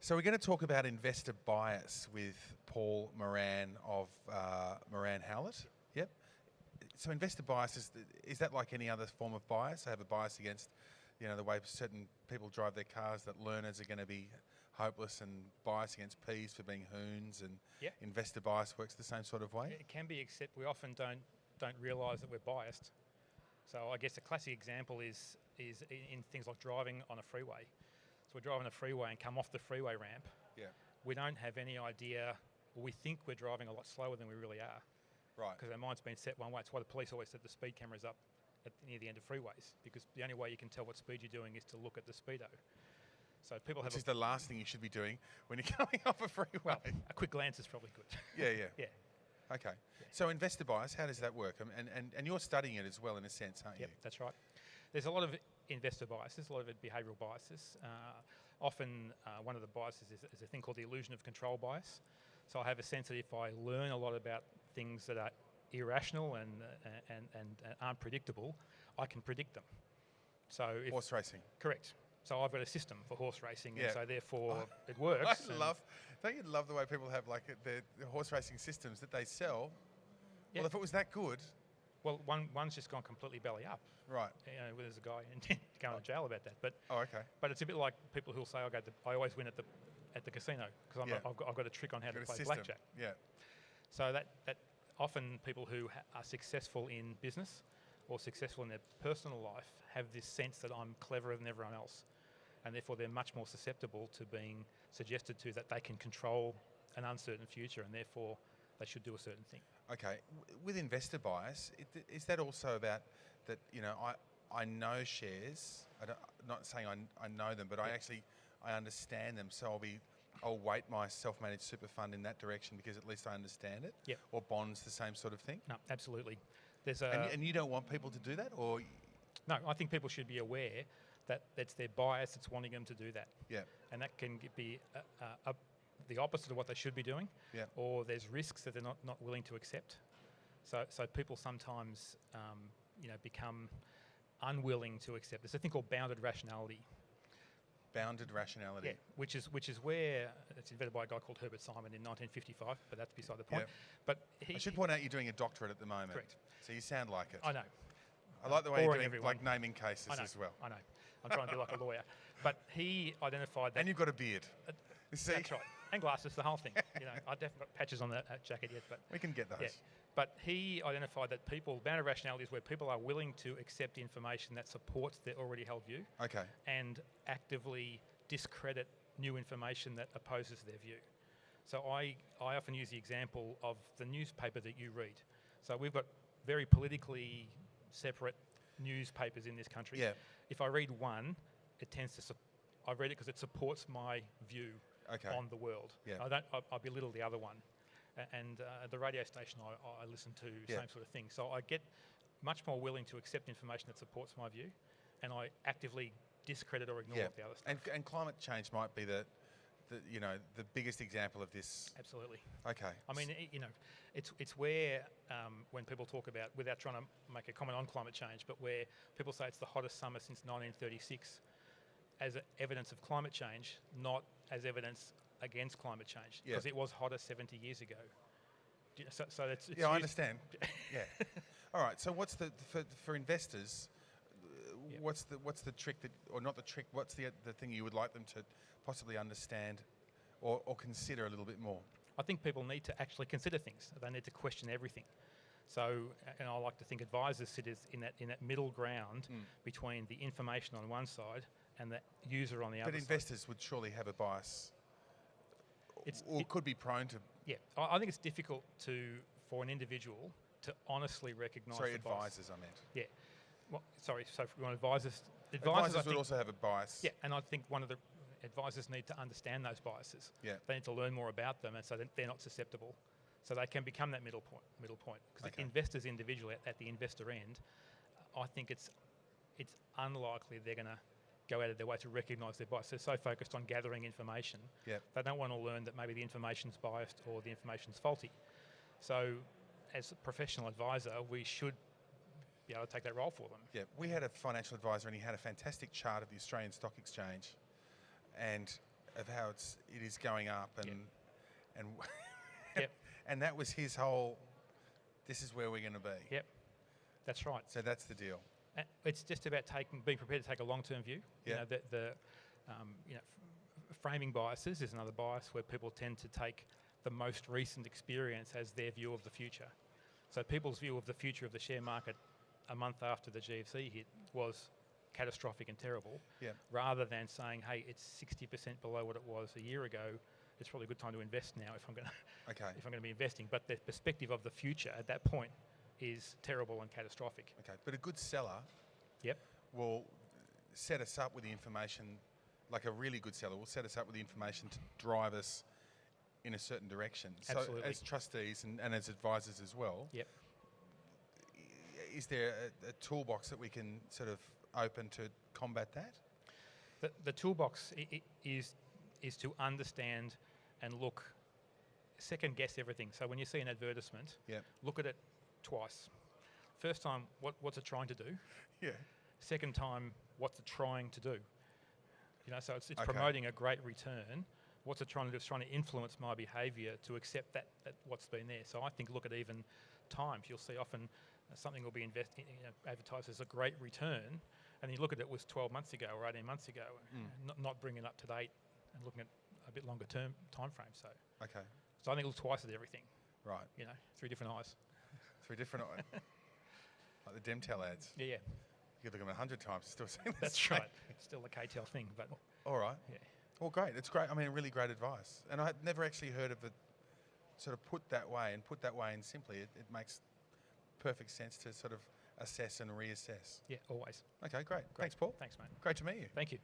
So we're going to talk about investor bias with Paul Moran of Moran Howlett. Yep. So investor bias, is that like any other form of bias? I have a bias against, the way certain people drive their cars, that learners are going to be hopeless, and bias against P's for being hoons, and Yep. investor bias works the same sort of way? It can be, except we often don't realise that we're biased. So I guess a classic example is in things like driving on a freeway. So we're driving a freeway and come off the freeway ramp. Yeah. We don't have any idea, or we think we're driving a lot slower than we really are. Right. Because our mind's been set one way. It's why the police always set the speed cameras up near the end of freeways, because the only way you can tell what speed you're doing is to look at the speedo. So people have... Which is the last thing you should be doing when you're coming off a freeway. Well, a quick glance is probably good. Yeah. Yeah. Okay. Yeah. So investor bias, how does that work? And you're studying it as well, in a sense, aren't you? Yep, that's right. There's a lot of investor biases, a lot of behavioural biases. Often one of the biases is a thing called the illusion of control bias. So I have a sense that if I learn a lot about things that are irrational and aren't predictable, I can predict them. So horse racing. Correct. So I've got a system for horse racing, yeah. And so therefore it works. Don't you love the way people have like the horse racing systems that they sell? Yeah. Well, if it was that good. Well, one's just gone completely belly up. Right. There's a guy going to jail about that. But okay. But it's a bit like people who'll say, I always win at the casino because I've got a trick on how to play blackjack. Yeah. So that often people who are successful in business or successful in their personal life have this sense that I'm cleverer than everyone else, and therefore they're much more susceptible to being suggested to that they can control an uncertain future, and therefore they should do a certain thing. Okay. With investor bias, is that also about that, I know shares, not saying I know them, but I understand them, so I'll weight my self-managed super fund in that direction because at least I understand it? Yep. Or bonds, the same sort of thing? No, absolutely. And you don't want people to do that? Or? No, I think people should be aware that it's their bias that's wanting them to do that. Yeah. And that can be the opposite of what they should be doing. Yeah. Or there's risks that they're not willing to accept. So people sometimes become unwilling to accept. There's a thing called bounded rationality. Bounded rationality. Yeah, which is where it's invented by a guy called Herbert Simon in 1955, but that's beside the point. Yeah. But I should point out you're doing a doctorate at the moment. Correct. So you sound like it. I know. I like the way you're doing everyone. like naming cases as well. I know. I'm trying to be like a lawyer. But he identified that... And you've got a beard. You see? That's right. And glasses, the whole thing. I definitely got patches on that jacket yet. But we can get those. Yeah. But he identified that bounded rationality is where people are willing to accept information that supports their already held view. Okay. And actively discredit new information that opposes their view. So I often use the example of the newspaper that you read. So we've got very politically separate newspapers in this country. Yeah. If I read one, it tends to... I read it because it supports my view on the world. Yeah. I belittle the other one. And the radio station I listen to, same sort of thing. So I get much more willing to accept information that supports my view, and I actively discredit or ignore the other stuff. And climate change might be the biggest example of this. Absolutely. Okay. I mean, it's where when people talk about, without trying to make a comment on climate change, but where people say it's the hottest summer since 1936 as evidence of climate change, not as evidence against climate change, because it was hotter 70 years ago. So it's I understand. Yeah. All right. So what's for investors? What's the trick or not the trick? What's the thing you would like them to possibly understand or consider a little bit more? I think people need to actually consider things. They need to question everything. So, and I like to think advisors sit in that middle ground between the information on one side and the user on the other side. But investors would surely have a bias, or could be prone to. Yeah, I think it's difficult for an individual to honestly recognise. Sorry, advisors, I meant. Yeah. Well, sorry. So for advisors would also have a bias. Yeah, and I think one of the advisors need to understand those biases. Yeah. They need to learn more about them, and so that they're not susceptible. So they can become that middle point. Because investors individually at the investor end, I think it's unlikely they're going to go out of their way to recognise their bias. They're so focused on gathering information, they don't want to learn that maybe the information's biased or the information's faulty. So as a professional advisor, we should be able to take that role for them. Yeah, we had a financial advisor and he had a fantastic chart of the Australian Stock Exchange, and of how it is going up, and Yep. and Yep. and that was his whole. This is where we're going to be. Yep. That's right. So that's the deal. It's just about being prepared to take a long-term view. Yeah. You know, framing biases is another bias where people tend to take the most recent experience as their view of the future. So people's view of the future of the share market a month after the GFC hit was catastrophic and terrible, Yeah. rather than saying, hey, it's 60% below what it was a year ago. It's probably a good time to invest now if I'm going to Okay. if I'm going to be investing. But the perspective of the future at that point is terrible and catastrophic. Okay. But a good seller Yep. will set us up with the information, like a really good seller will set us up with the information to drive us in a certain direction. So Absolutely. as trustees and as advisors as well, Yep. is there a toolbox that we can sort of open to combat that? The toolbox is to understand and look, second guess everything. So when you see an advertisement, Yep. look at it twice. First time, what's it trying to do? Yeah. Second time, what's it trying to do? You know, so it's Okay. promoting a great return. What's it trying to do? It's trying to influence my behaviour to accept that what's been there. So I think look at even times. You'll see often something will be advertised as a great return, and you look at it was 12 months ago or 18 months ago, not bringing it up to date and looking at a bit longer term time frame. So Okay. I think look twice at everything. Right. You know, through different eyes. Through different, like the Demtel ads. Yeah. You could look at them 100 times and still see the That's same. right. Still the KTEL thing, but All right. yeah. Well, great. It's great. I mean, really great advice. And I had never actually heard of it sort of put that way, and put that way and simply. It makes perfect sense to sort of assess and reassess. Yeah, always. Okay, great. Great. Thanks, Paul. Thanks, mate. Great to meet you. Thank you.